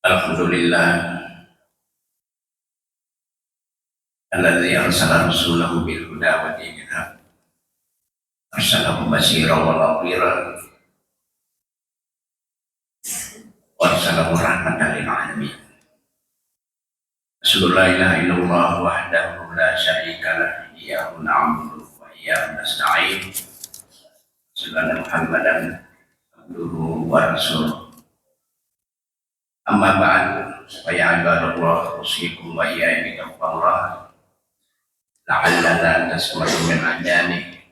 Alhamdulillah alladzi arsala rasulahu bil huda wa dinil haq arsalahu basyiran wa nadhiran wa arsalahu rahmatan lil alamin. Asyhadu la ilaha illallah wahdahu la syarika lah iyyahu na'budu wa iyyahu nasta'in. Asyhadu anna Muhammadan abduhu wa rasuluh. Amma ba'du fa ya ibadallah usikum wa iyaya bitaqwallah la'allana tasma'u min ajani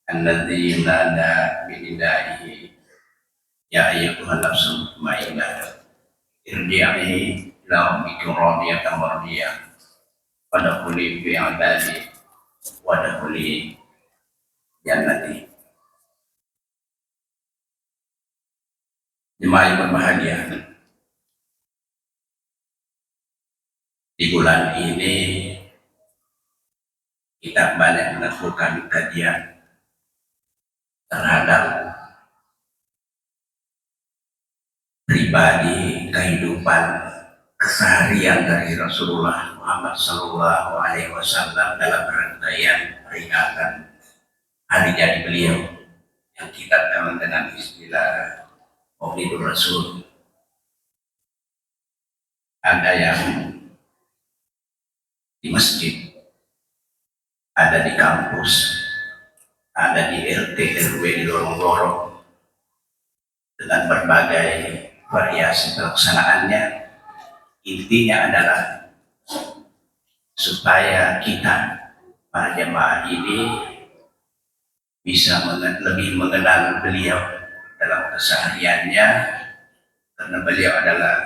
alladzi yunada binidaihi ya ayyuhan nafsul mutmainnah irji'i ila rabbika radiyatan mardiyah wadkhuli fi ibadi wadkhuli jannati. Jemaah yang berbahagia, di bulan ini kita banyak melakukan kajian terhadap pribadi kehidupan keseharian dari Rasulullah Muhammad Sallallahu Alaihi Wasallam dalam rangkaian peringatan hari jadi beliau yang kita kenal dengan istilah Maulidur Rasul. Ada yang di masjid, ada di kampus, ada di RT RW di lorong-lorong dengan berbagai variasi pelaksanaannya. Intinya adalah supaya kita para jemaah ini bisa lebih mengenal beliau dalam kesehariannya, karena beliau adalah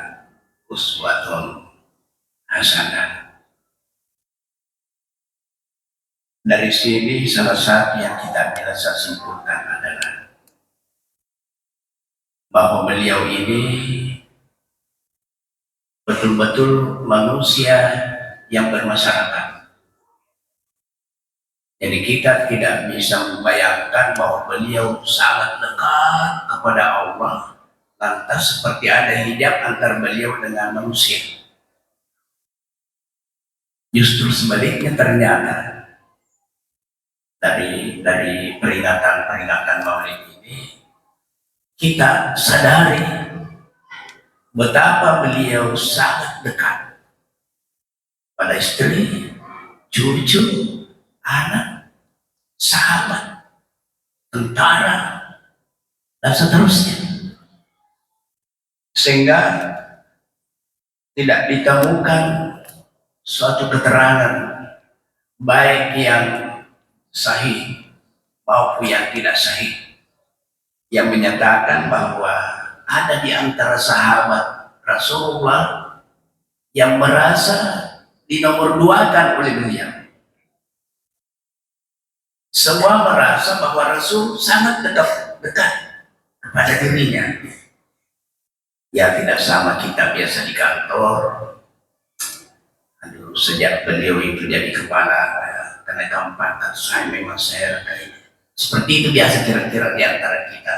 uswatun hasanah. Dari sini salah satu yang kita bisa simpulkan adalah bahwa beliau ini betul-betul manusia yang bermasyarakat. Jadi kita tidak bisa membayangkan bahwa beliau sangat dekat kepada Allah, lantas seperti ada hijab antar beliau dengan manusia. Justru sebaliknya, ternyata dari peringatan Maulid ini kita sadari betapa beliau sangat dekat pada istri, cucu, anak, sahabat, tentara, dan seterusnya, sehingga tidak ditemukan suatu keterangan baik yang sahih maupun yang tidak sahih yang menyatakan bahwa ada di antara sahabat Rasulullah yang merasa dinomorduakan oleh beliau. Semua merasa bahwa Rasul sangat dekat kepada dirinya. Ya, tidak sama kita biasa di kantor. Aduh, sejak beliau itu jadi kepala kenaikan pangkat, saya seperti itu biasa kira-kira di antara kita.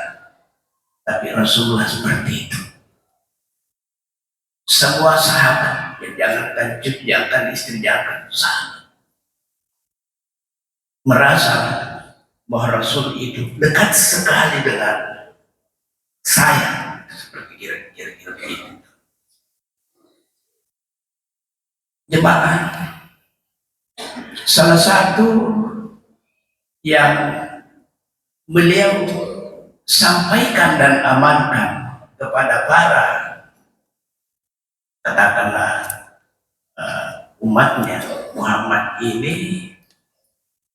Tapi Rasulullah seperti itu. Semua sahabat, jangankan cucu, jangankan istri, jangankan sahabat, merasa bahwa Rasul itu dekat sekali dengan saya, seperti kira-kira itu. Jemaah, salah satu yang beliau sampaikan dan amankan kepada para, katakanlah, umatnya Muhammad ini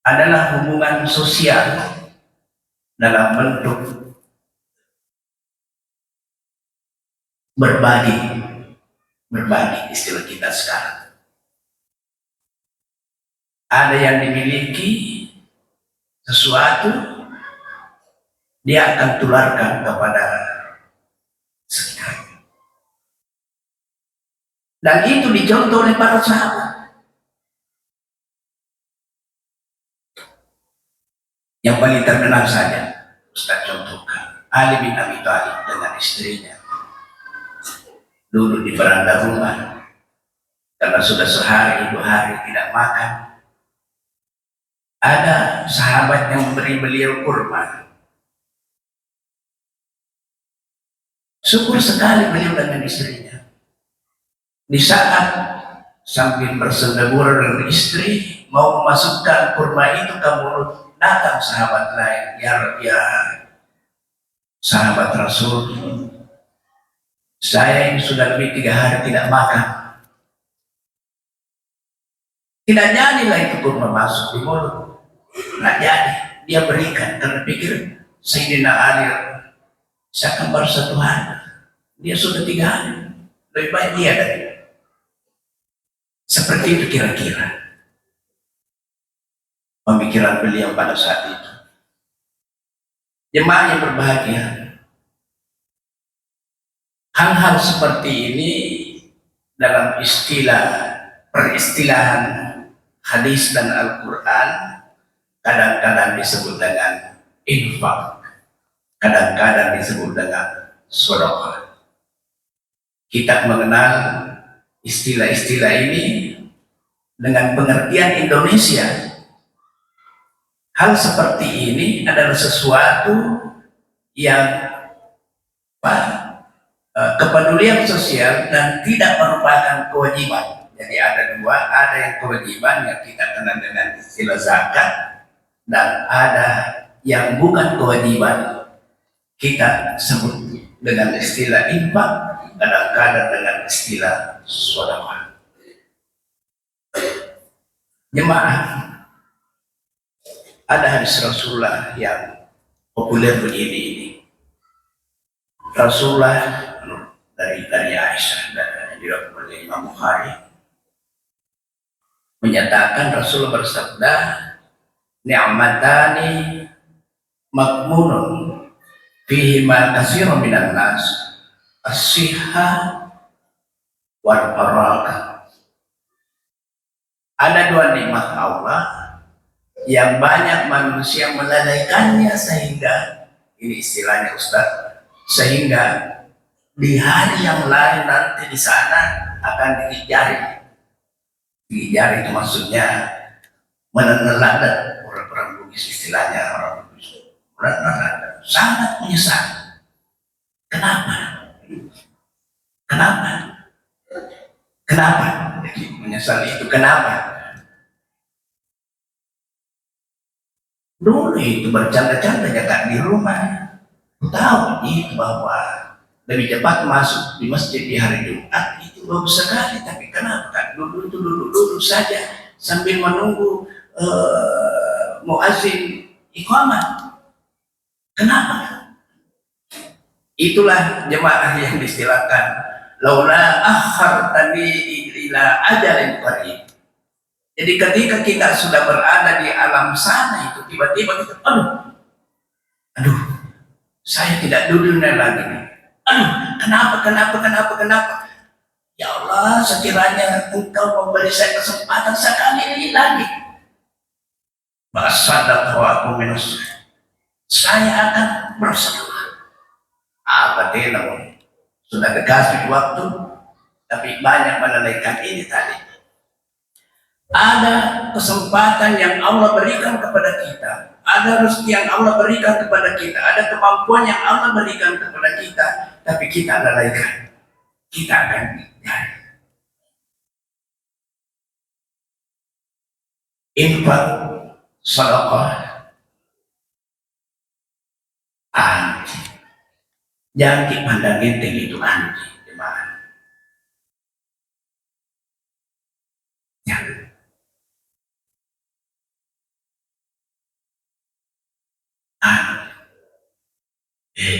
adalah hubungan sosial dalam bentuk berbagi istilah kita sekarang. Ada yang dimiliki sesuatu, dia akan tularkan kepada sekitarnya. Dan itu dicontoh oleh para sahabat. Yang paling terkenal saja, Ustaz contohkan Ali bin Abi Thalib dengan istrinya. duduk di beranda rumah karena sudah sehari 2 hari tidak makan. Ada sahabat yang memberi beliau kurma. Syukur sekali beliau dengan istrinya. Di saat sambil bersendagura dengan istri mau memasukkan kurma itu ke mulut, datang sahabat lain. Ya sahabat Rasul, saya yang sudah lebih 3 hari tidak makan. Tidak jadilah itu kurma masuk di mulut. Tidak jadi. Dia berikan karena pikir Sayyidina Ali, saya akan baru 1 hari. Dia sudah 3 hari. Lebih baik dia dari. Seperti itu kira-kira pemikiran beliau pada saat itu. Jemaah yang berbahagia, hal-hal seperti ini dalam peristilahan hadis dan Al-Quran kadang-kadang disebut dengan infak, kadang-kadang disebut dengan sedekah. Kita mengenal istilah-istilah ini dengan pengertian Indonesia. Hal seperti ini adalah sesuatu yang kepedulian sosial dan tidak merupakan kewajiban. Jadi ada 2, ada yang kewajiban yang kita kenal dengan istilah zakat, dan ada yang bukan kewajiban kita sebut dengan istilah infak, kadang-kadang dengan istilah sedekah. Jemaah, ada hadis Rasulullah yang populer begini ini. Rasulullah dari Aisyah dan diriwayatkan oleh Imam Bukhari menyatakan, Rasulullah bersabda, ni'matani makmunun fihi ma katsirun minan nas, as-sihha wal barakah. Ada 2 nikmat Allah yang banyak manusia melalaikannya, sehingga ini istilahnya Ustaz, sehingga di hari yang lain nanti di sana akan digigit jari. Gigit jari itu maksudnya menelan, orang Bugis istilahnya, orang Bugis menelan, sangat menyesal. Kenapa? Jadi menyesal itu kenapa? Dulu itu bercanda-canda jaga di rumah, tahu itu bahwa lebih cepat masuk di masjid di hari Jumat itu bagus sekali. Tapi kenapa kan dulu itu duduk saja sambil menunggu muazin iqamah? Kenapa? Itulah jemaah yang distilahkan laula akhartani ila ajalin qarib. Jadi ketika kita sudah berada di alam sana itu tiba-tiba kita aduh, saya tidak duduk lagi nih. Kenapa? Ya Allah, sekiranya Engkau memberi saya kesempatan sekali ini lagi, masalah aku minus, saya akan bersedekah. Namun sudah dikasih waktu, tapi banyak melalaikan ini tadi. Ada kesempatan yang Allah berikan kepada kita, ada rezeki yang Allah berikan kepada kita, ada kemampuan yang Allah berikan kepada kita, tapi kita lalaikan. Kita akan cari. Infak, sedekah, anti. Jangan dipandang enteng itu anti, gimana? Jangan.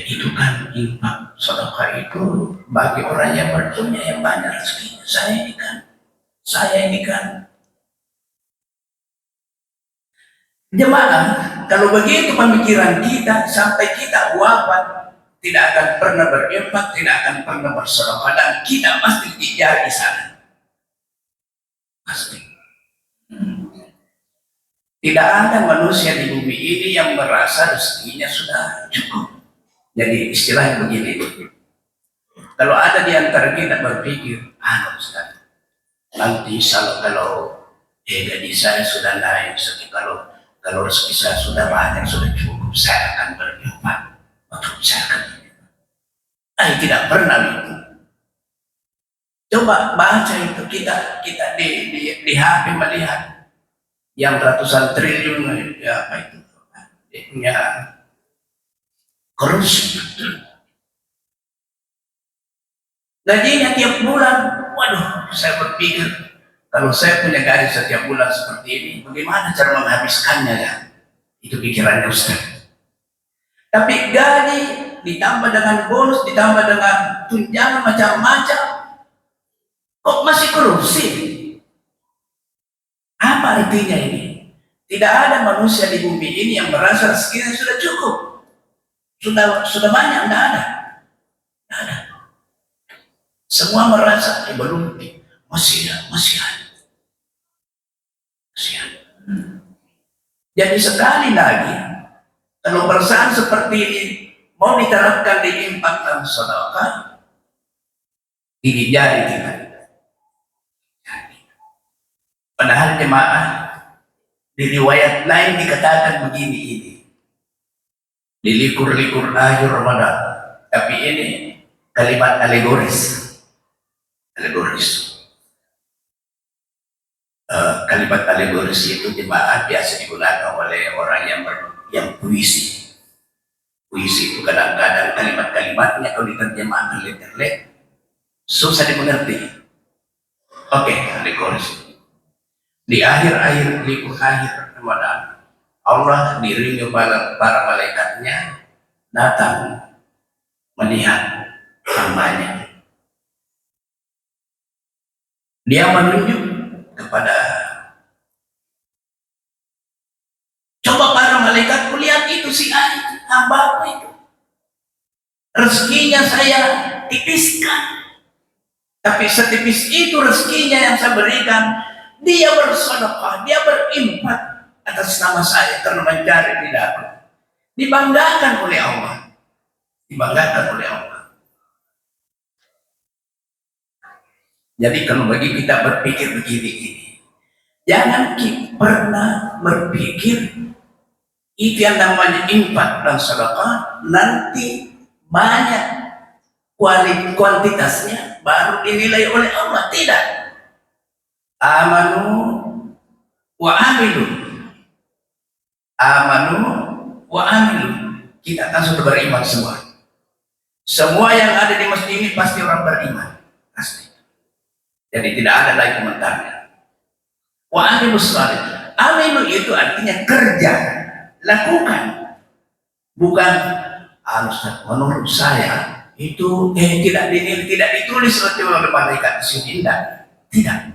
Itu kan infak sedekah itu bagi orang yang berpunya yang banyak rezekinya. Saya ini kan jemaah, kalau begitu pemikiran kita sampai kita wafat tidak akan pernah berinfak, tidak akan pernah bersedekah, dan kita pasti dikejar di sana. Pasti. Tidak ada manusia di bumi ini yang merasa rezekinya sudah cukup. Jadi istilahnya begini, Kalau ada di antara kita berpikir, Ustaz, nanti kalau gaji saya sudah naik, kalau rezeki saya sudah banyak, sudah cukup, saya akan berhemat untuk saya akan berhemat. Tidak pernah itu. Coba baca itu, kita di HP melihat yang ratusan triliun, ya apa itu, dia punya korupsi. Gajinya tiap bulan, waduh, saya berpikir kalau saya punya gaji setiap bulan seperti ini, bagaimana cara menghabiskannya ya? Itu pikirannya Ustaz. Tapi gaji ditambah dengan bonus, ditambah dengan tunjangan macam-macam, kok masih korupsi? Apa artinya ini? Tidak ada manusia di bumi ini yang merasa rezekinya sudah cukup, sudah banyak, tidak ada. Tidak ada. Semua merasa belum, masih ada. Jadi sekali lagi, kalau perasaan seperti ini mau diterapkan di infak dan sedekah, ini jadi kita. Padahal jemaah di riwayat lain dikatakan begini ini, di likur-likur akhir Ramadan, tapi ini kalimat alegoris. Kalimat alegoris itu jemaah biasa digunakan oleh orang yang puisi. Puisi itu kadang-kadang kalimat-kalimatnya kalau diterjemahkan literal susah dimengerti. Oke, alegoris. Di akhir-akhir libur akhir Ramadan, Allah diringi para malaikatnya datang melihat hambanya. Dia menunjuk kepada, coba para malaikat lihat itu si hamba itu, rezekinya saya tipiskan, tapi setipis itu rezekinya yang saya berikan, dia bersedekah, dia berinfak atas nama saya karena mencari ridha. Dibanggakan oleh Allah. Jadi kalau bagi kita berpikir begini, jangan kita pernah berpikir itu yang namanya infak dan sedekah nanti banyak kuantitasnya baru dinilai oleh Allah. Tidak. Amanu wa amilu. Kita kan sudah beriman semua yang ada di masjid ini pasti orang beriman, pasti. Jadi tidak ada lagi komentarnya. Wa amilu salih. Amilu itu artinya kerja, lakukan. Bukan menurut saya itu tidak ditulis oleh malaikat di sini, tidak.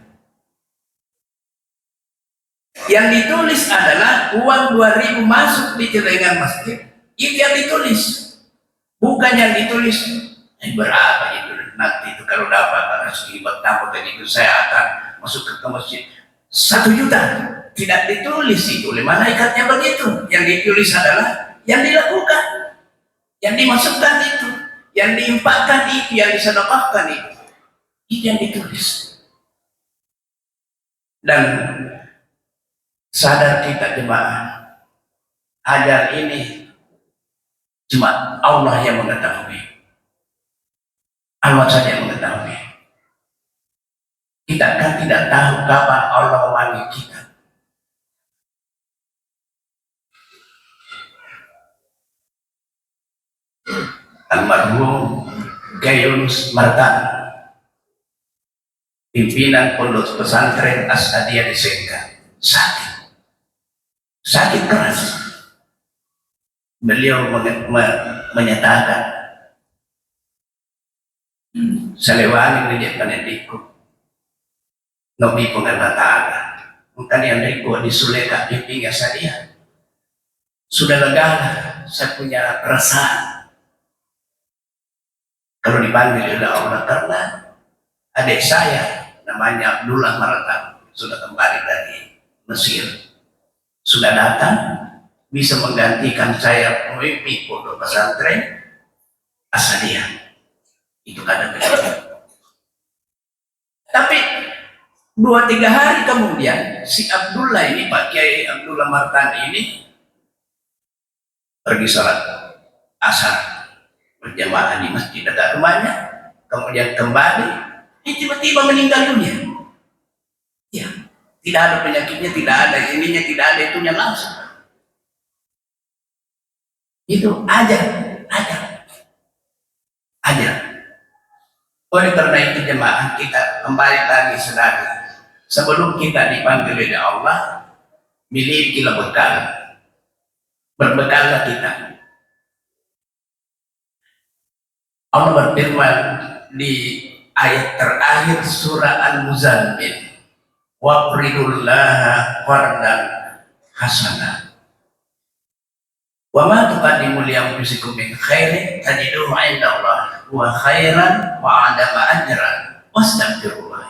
Yang ditulis adalah uang 2.000 masuk di celengan masjid, itu yang ditulis. Bukan yang ditulis berapa itu nanti itu kalau dapat rezeki bertambah dan itu saya akan masuk ke masjid 1 juta. Tidak ditulis itu oleh malaikatnya begitu. Yang ditulis adalah yang dilakukan, yang dimasukkan itu, yang diinfakkan itu, yang disedekahkan itu yang ditulis. Dan sadar kita jemaah, ajar ini cuma Allah yang mengetahui. Allah saja yang mengetahui. Kita kan tidak tahu kapan Allah memanggil kita. Almarhum Gayunus Martan, pimpinan pondok pesantren Asadiyah di Sengka, sakit keras. Beliau menyatakan, Salewani ngejek panediku, nobi pengatataga, mungkin yang riko disuleka pimpinnya saya. Sudah lega, saya punya perasaan. Kalau dipanggil oleh Allah karena adik saya namanya Abdullah Maratan sudah kembali dari Mesir, sudah datang bisa menggantikan saya pemimpin pondok pesantren Asadiyah. Itu kadang kadang. Tapi 2-3 hari kemudian si Abdullah ini, Pak Kiai Abdullah Martan ini pergi sholat asar berjamaah di masjid dekat rumahnya, kemudian kembali, tiba-tiba meninggal dunia. Ya, tidak ada penyakitnya, tidak ada ininya, tidak ada itunya, langsung. Itu aja. Oleh karena itu jemaah, kita kembali lagi sedari, sebelum kita dipanggil oleh Allah, milikilah bekal, berbekallah kita. Allah berfirman di ayat terakhir surah Al-Muzammil, waqridullaha qardan hasanah wa ma tuqaddimu li anfusikum min khairin tajiduhu 'indallahi wa khairan wa 'adama ajran wastaghfirullah.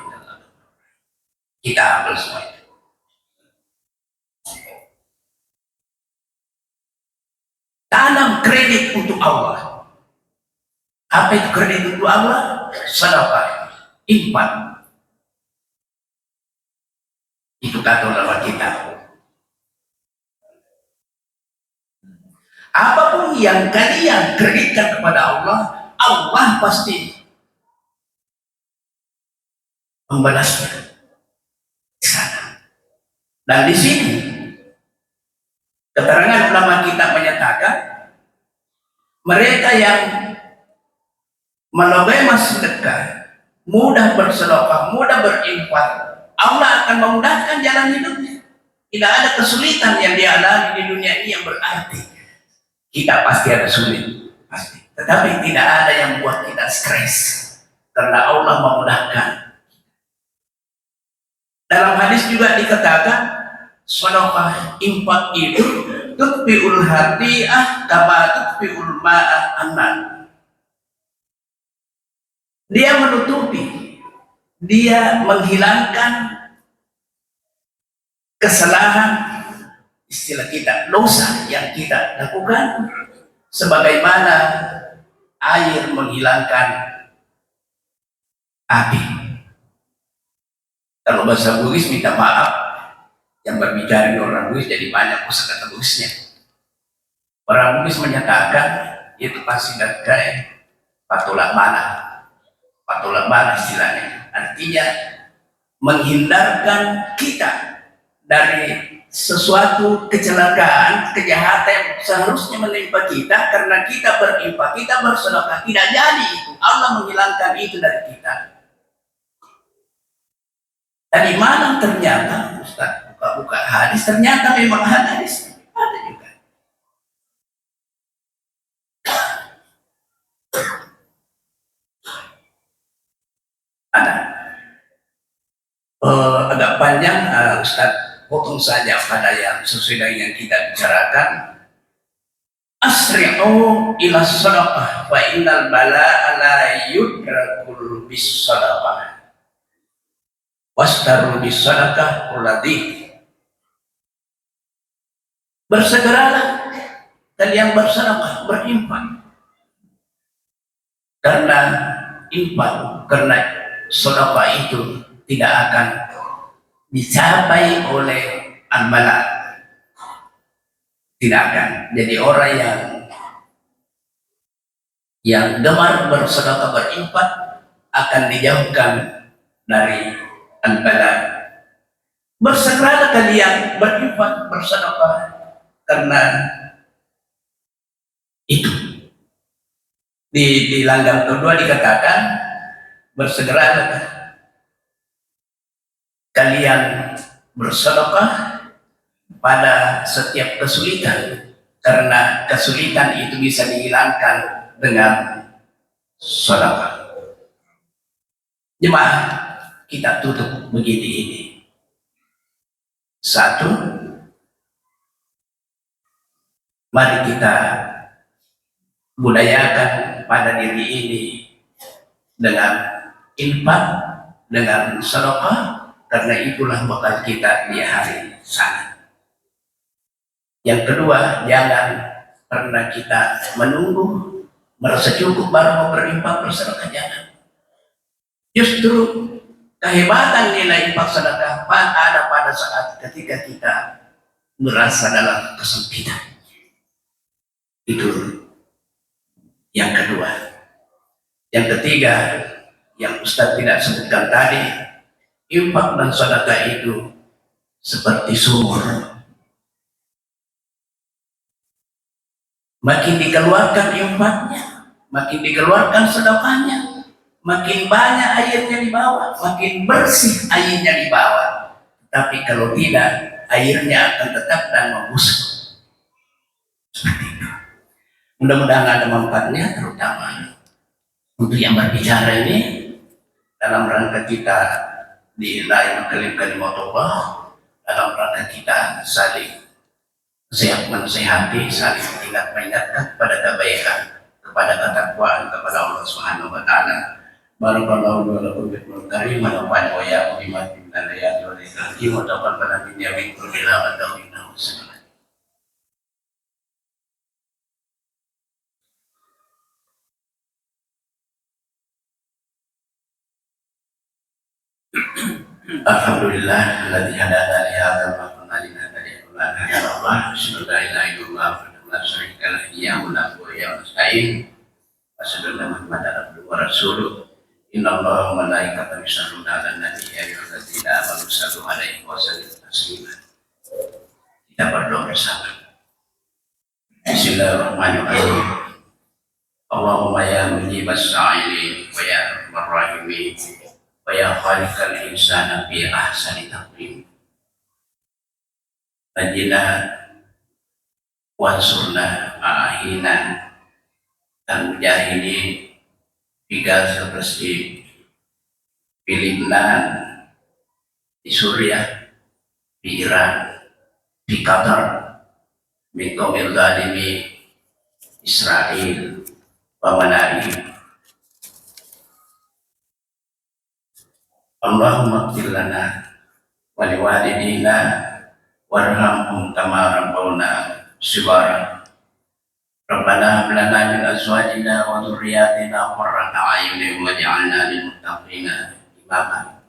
Kita ambil semua itu. Tanam kredit untuk Allah. Apa itu kredit untuk Allah? Sedekah, infak. Itu kata ulama kita. Apapun yang kalian kreditkan kepada Allah, Allah pasti membalasnya. Dan di sini keterangan ulama kita menyatakan, mereka yang menolong sedekah, mudah bersedekah, mudah berinfak, Allah akan memudahkan jalan hidupnya. Tidak ada kesulitan yang dialami di dunia ini yang berarti kita pasti ada sulit, pasti. Tetapi tidak ada yang buat kita stres, karena Allah memudahkan. Dalam hadis juga dikatakan, sedekah infak itu tutfi'ul hati'ah kama tutfi'ul ma'ah aman. Dia menutupi, dia menghilangkan kesalahan, istilah kita, dosa yang kita lakukan, sebagaimana air menghilangkan api. Kalau bahasa Bugis, minta maaf, yang berbicara orang Bugis jadi banyak kosakata Bugisnya. Orang Bugis menyatakan itu pasti dari patulak mana istilahnya, artinya menghindarkan kita dari sesuatu kecelakaan, kejahatan yang seharusnya menimpa kita karena kita berinfak, kita bersedekah, tidak jadi itu. Allah menghilangkan itu dari kita. Tadi malam ternyata Ustaz buka hadis, ternyata memang hadis ada juga. Ada. Agak panjang, Ustaz potong saja pada yang sesuai dengan yang kita bicarakan. Asri'u ila sadaqah fa innal bala'a la yudrakul bis sadaqah wastaru bis sadaqah uladi. Bersegeralah kalian bersedekah, berinfak, karena infak, karena sedekah itu tidak akan dicapai oleh al-bala, tidak akan. Jadi orang yang gemar bersedekah, berinfak, akan dijauhkan dari al-bala. Bersegeralah kalian berinfak, bersedekah, karena itu. Di langgam kedua dikatakan, bersegeralah kalian bersedekah pada setiap kesulitan, karena kesulitan itu bisa dihilangkan dengan sedekah. Jemaah, kita tutup begini ini. Satu, mari kita budayakan pada diri ini dengan infak, dengan sedekah, karena itulah bekal kita di hari sana. Yang kedua, jangan pernah kita menunggu merasa cukup baru mau berinfak bersedekah, jangan. Justru kehebatan nilai infak sedekah ada pada saat ketika kita merasa dalam kesempitan. Itu yang kedua. Yang ketiga, yang Ustaz tidak sebutkan tadi, infak dan sedekah itu seperti sumur. Makin dikeluarkan infaknya, makin dikeluarkan sedekahnya, makin banyak airnya di bawah, makin bersih airnya di bawah. Tapi kalau tidak, airnya akan tetap dan membusuk. Mudah-mudahan ada manfaatnya, terutama untuk yang berbicara ini dalam rangka kita di lain kalimat Allah, dalam rangka kita saling menasihati, saling mengingatkan kepada kebaikan, kepada ketakwaan kepada Allah Subhanahu wa taala. Barakallahu wa lakum bil karim wa nafa'ana wa iyyakum bima fihi min al-ayati wal hikmati wa taqabbal minna min kulli amalin innahu Alhamdulillah alladzi hadana li hadza wa kunna linahtadiya laula an hadana Allah. Asyhadu an la ilaha illallah wa la syarika lahu iyyahu na'budu wa iyyahu nasta'in. Asyhadu anna Muhammadan abduhu wa rasuluh. Innallaha wa malaikatahu yusholluna 'alan nabi ya ayyuhalladzina amanu shallu 'alaihi wa sallimu taslima. Kita berdoa bersama. Bismillahirrahmanirrahim. Allahumma ya mujibas sa'ilin wa ya arhamar rahimin wa ya khaliqal insana bi ahsani taqwim. Najina wansurna ma'ahina dan mujahidin di Gaza, Palestina, di Lebanon, di Suriah, di Iran, di Qatar, min qaumil zalimi Israel wa mala'i. Allahumma ighfir lana wa liwalidina warhamhum kama rabbawna shighara. Rabbana hab lana min azwajina wa dhurriyyatina qurrata a'yunin waj'alna lil muttaqina imama.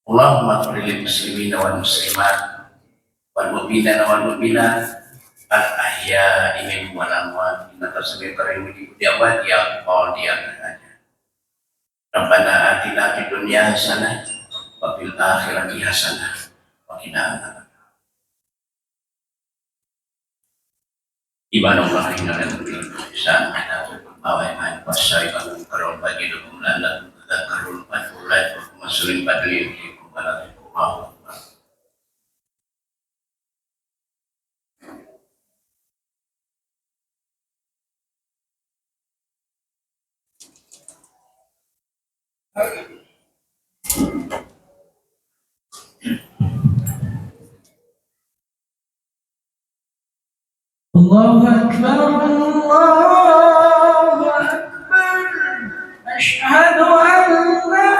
Allahumma ighfir lil muslimina wal muslimat wal mu'minina wal mu'minat al ahya'i minhum wal amwat innaka sami'un qaribun mujibud da'wat ya qadiyal hajat. Rabbana atina fid dunya hasanah wa fil akhirati hasanah wa qina adzabannar. Ibadallah innallaha yuhibbul muhsinin wa syai'an karam bagi dukun lana dzakarul fadlullah wa masulin badlin wa Allahu Akbar, Allahu Akbar. Asyhadu an la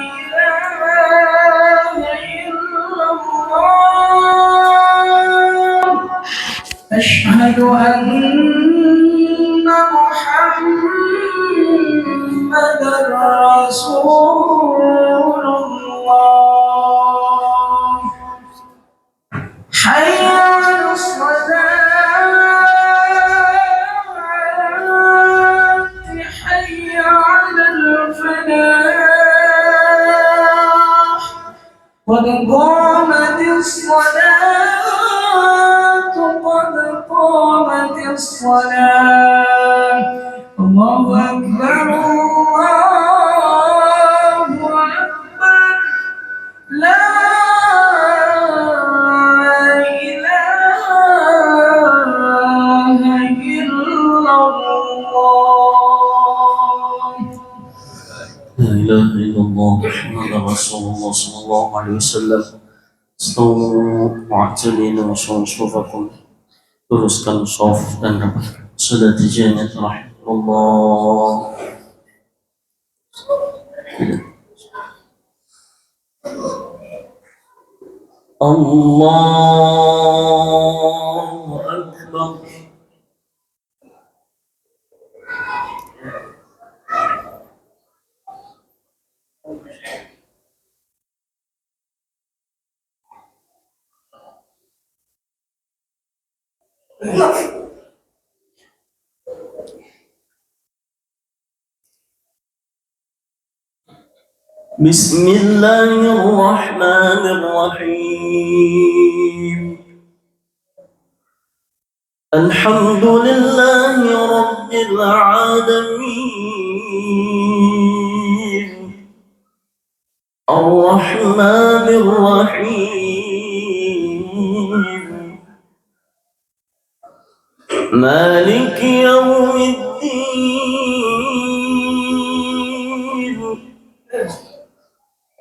ilaha illallah. Asyhadu anna Muhammadar Rasulullah. حي على الصلاة حي على الفلاح قد قامت الصلاة قد قامت الصلاة الله أكبر الله أكبر لا إله إلا الله محمد رسول الله صلى الله عليه وسلم. استووا معتدلين وصوا صفوفكم. Luruskan shaf dan rapat. Sudah dijadikan rahimahullah. Allahu Akbar. بسم الله الرحمن الرحيم الحمد لله رب العالمين الرحمن الرحيم مالك يوم الدين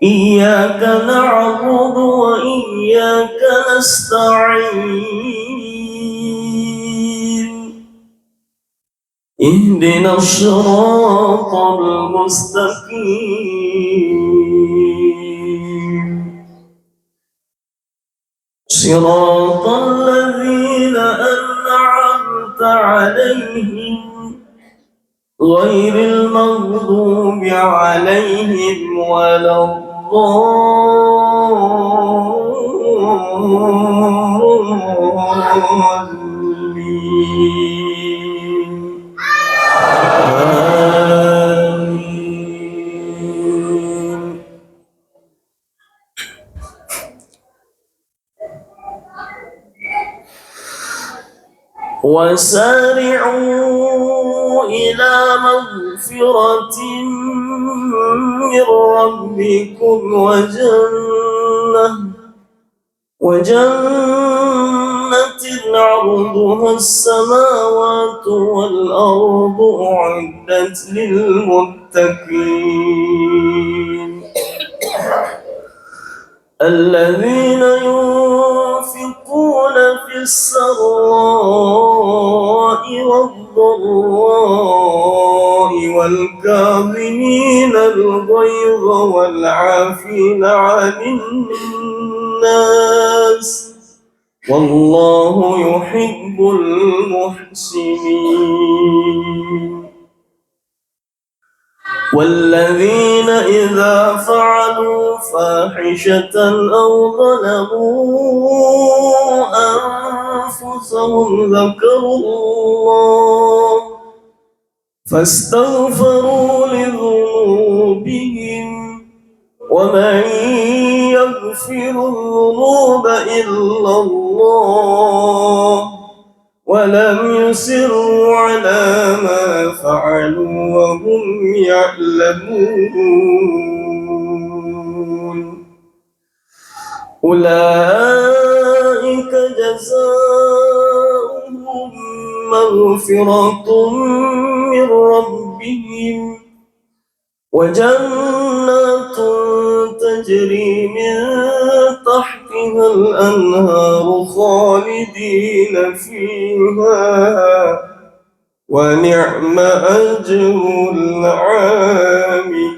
إياك نعبد وإياك نستعين اهدنا الصراط المستقيم صراط الذين أنعمت عليهم غير المغضوب عليهم ولا الضالين آمين وسارعوا إلى مغفرة من ربكم وجنة عرضها السماوات والأرض أعدت للمتقين الذين ينفقون في السراء والضراء والكاظمين الغيظ والعافين عن الناس والله يحب المحسنين والذين إذا فعلوا فاحشة أو ظلموا أنفسهم ذكروا الله فاستغفروا لذنوبهم ومن يغفر الذنوب إلا الله ولم يصروا على ما فعلوا وهم يعلمون أولئك جزاؤهم مغفرة من ربهم وجنات تجري من تحتها الأنهار خالدين فيها ونعم أجر العاملين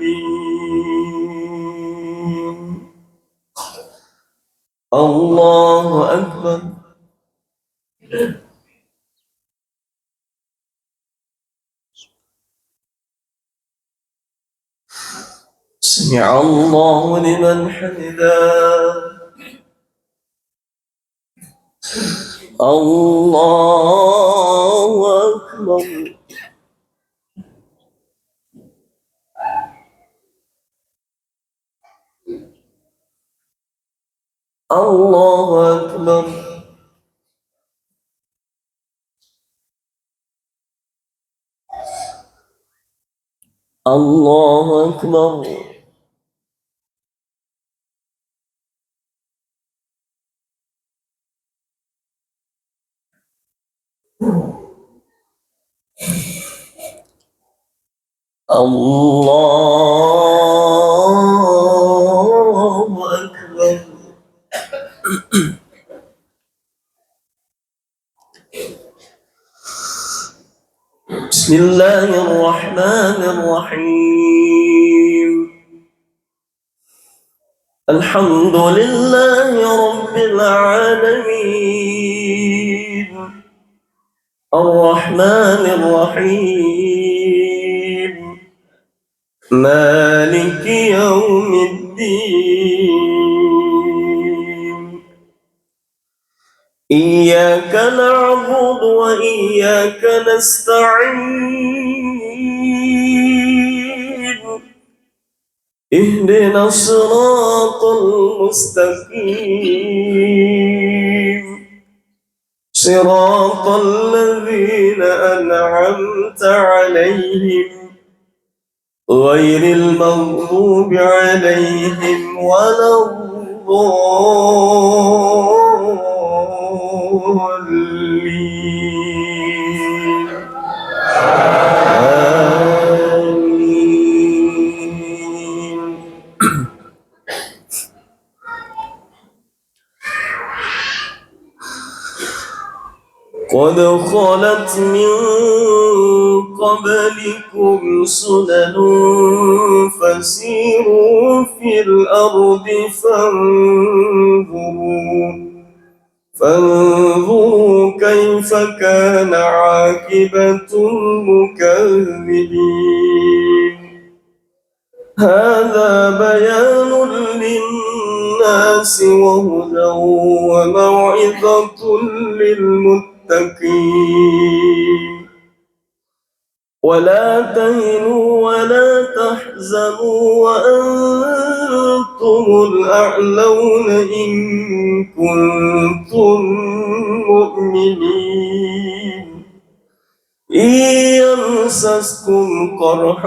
الله أكبر سمع الله لمن حمده الله أكبر الله أكبر الله أكبر الله أكبر بسم الله الرحمن الرحيم الحمد لله رب العالمين الرحمن الرحيم مالك يوم الدين إياك نعبد وإياك نستعين اهدنا الصراط المستقيم صراط الذين أنعمت عليهم غير المغضوب عليهم ولا الضالين آمين. قد خلت من قبلكم سنن فسيروا في الأرض فانظروا كيف كان عاقبة المكذبين. هذا بيان للناس وهدى وموعظة للمتقين. ولا تهنوا ولا تحزنوا وأنتم الأعلون إن كنتم مؤمنين. إن يمسسكم قرح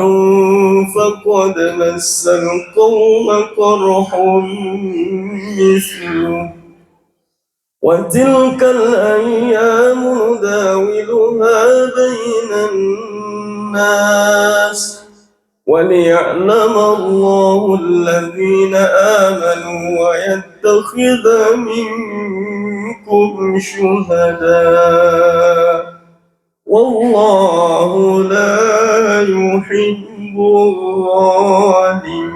فقد مس القوم قرح مثله وتلك الأيام نداولها بين الناس وليعلم الله الذين آمنوا ويتخذ منكم شهداء والله لا يحب الظالمين.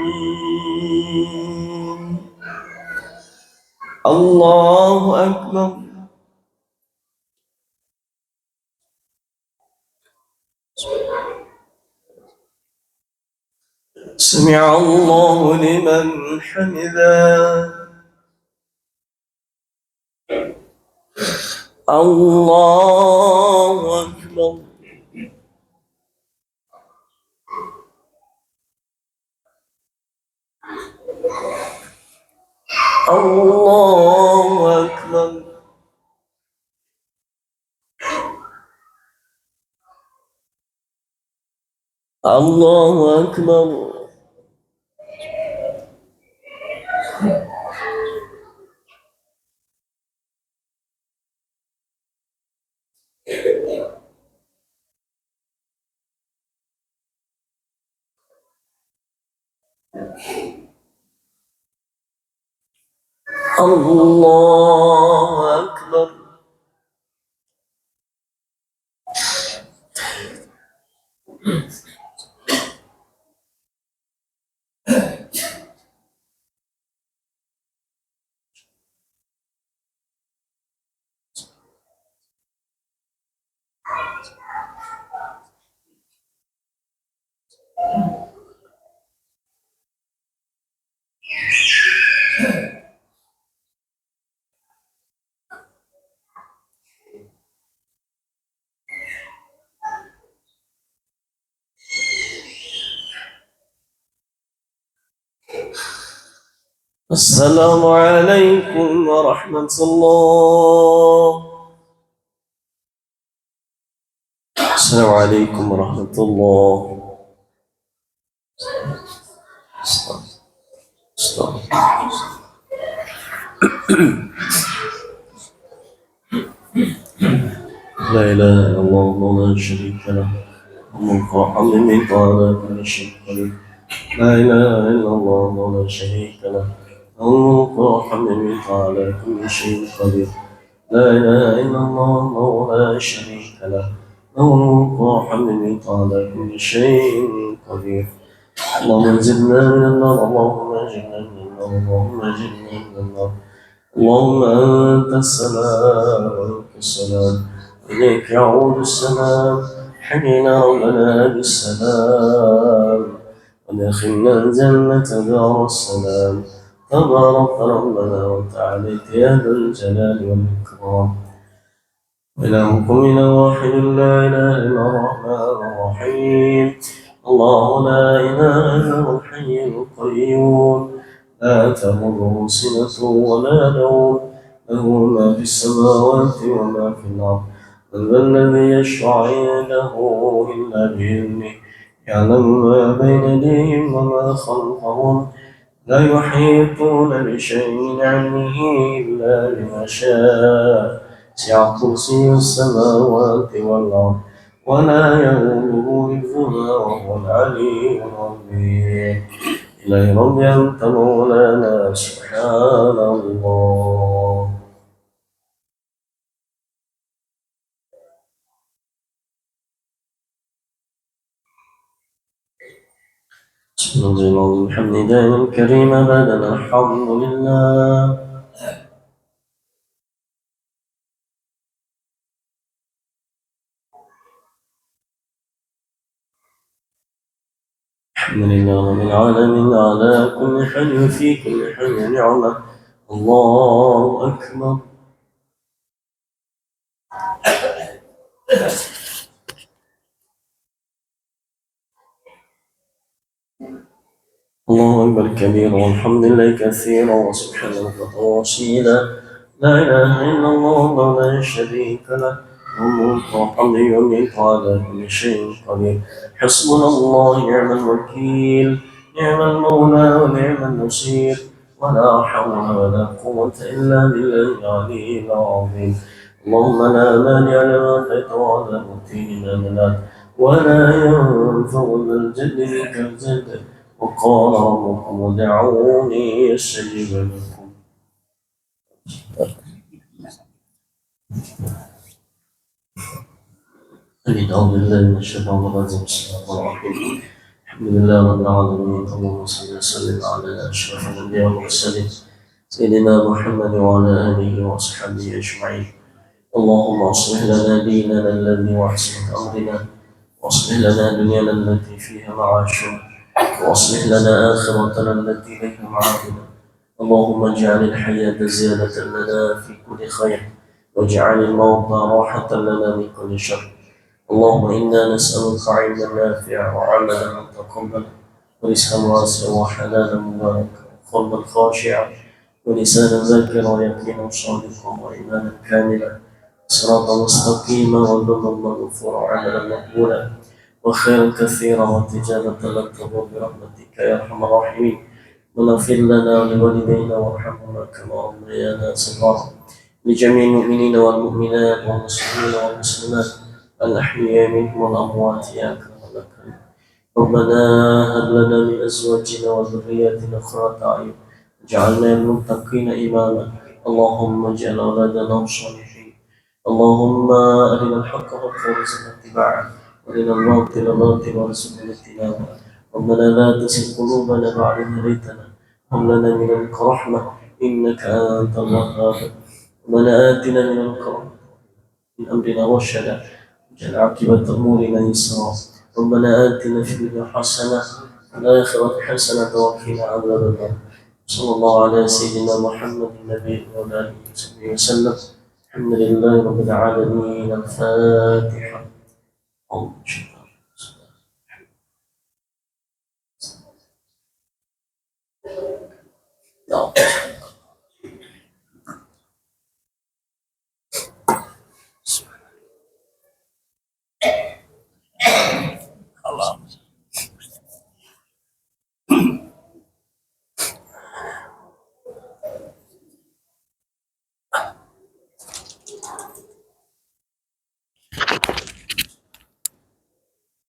الله أكبر. سمع الله لمن حمده. الله أكبر. الله أكبر. الله أكبر. الله أكبر. السلام عليكم ورحمة الله. السلام عليكم ورحمة الله. لا إله إلا الله لا شريك له الملك والحمد لله على كل شيء قدير. لا إله إلا الله لا شريك له الملك والحمد لله على كل شيء قدير. لا إله إلا الله لا شريك له الملك والحمد لله على كل شيء قدير. اللهم زدنا من النار. اللهم اجرنا من النار. اللهم اجرنا من النار. اللهم أنت السلام ومنك السلام إليك يعود السلام. حينا ربنا بالسلام ودخلنا الجنة دار السلام. تبارك ربنا وتعاليت يا ذا الجلال والإكرام. إلهكم إله واحد لا إله إلا الرحمن الرحيم. الله لا إله إلا هو الحي القيوم لا تأخذه سنة ولا نوم له ما في السماوات وما في الأرض من ذا الذي يشفع عنده إلا بإذنه يعلم ما بين يديهم وما خلفهم لا يحيطون بشيء من علمه إلا بما شاء سع كرسي السماوات والأرض ولا يؤوده حفظهما وهو العلي العظيم إليه ربي أنت مولانا سبحان الله. بسم الله الحمد لله الكريم بدنا الحمد لله. الحمد لله رب العالمين على كل حال في كل حال نعمة. الله أكبر. الله أكبر كبيرا والحمد لله كثيرا وسبحان الله وسيلا لا إله إلا الله لا شريك له الملك والحمد يميت على كل شيء قدير حسبنا الله نعم الوكيل نعم المولى ونعم النصير ولا حول ولا قوة إلا بالله العلي العظيم. اللهم لا مانع لما أعطيت ولا مؤتي لما منعت ولا ينفع ذا الجد منك الجد وقال ربكم ادعوني استجب لكم. أعوذ بالله من الشيطان الرجيم بسم الله الرحمن الرحيم الحمد لله رب العالمين اللهم صل وسلم على أشرف الأنبياء والمرسلين سيدنا محمد وعلى آله وأصحابه أجمعين. اللهم أصلح لنا ديننا الذي هو عصمة أمرنا وأصلح لنا دنيانا التي فيها معاشنا وأصلح لنا آخرتنا التي إليها معادنا. اللهم اجعل الحياة زيادة لنا في كل خير واجعل الموت راحة لنا من كل شر. اللهم إنا نسألك علما نافعا وعملا متقبلا ورزقا واسعا وحلالا مباركا وقلبا خاشعا ولسانا ذاكرا ويقينا صادقا وإيمانا كاملا صراطا مستقيما وذنبا مغفورا وعملا مقبولا وخيرا كثيرا وتجارة لن تضر برحمتك يا أرحم الراحمين. واغفر لنا ولوالدينا وارحمهما كما ربيانا صغارا لجميع المؤمنين والمؤمنات والمسلمين والمسلمات الأحياء منهم والأموات يا أكرم الأكرمين. ربنا هب لنا من أزواجنا وذرياتنا قرة أعين واجعلنا للمتقين إماما. اللهم اجعل أولادنا صالحين. اللهم أرنا الحق حقا وارزقنا اتباعه وارنا الباطل باطلا وارزقنا اجتنابه. ربنا لا تزغ قلوبنا بعد إذ هديتنا وهب لنا من لدنك رحمة إنك أنت الوهاب. ربنا آتنا من أمرنا رشدا واجعل عاقبة أمورنا يسرا. ربنا آتنا في الدنيا حسنة وفي الآخرة حسنة وقنا عذاب النار. صلى الله على سيدنا محمد النبي وعلى آله وصحبه وسلم. الحمد لله رب العالمين. الفاتحة.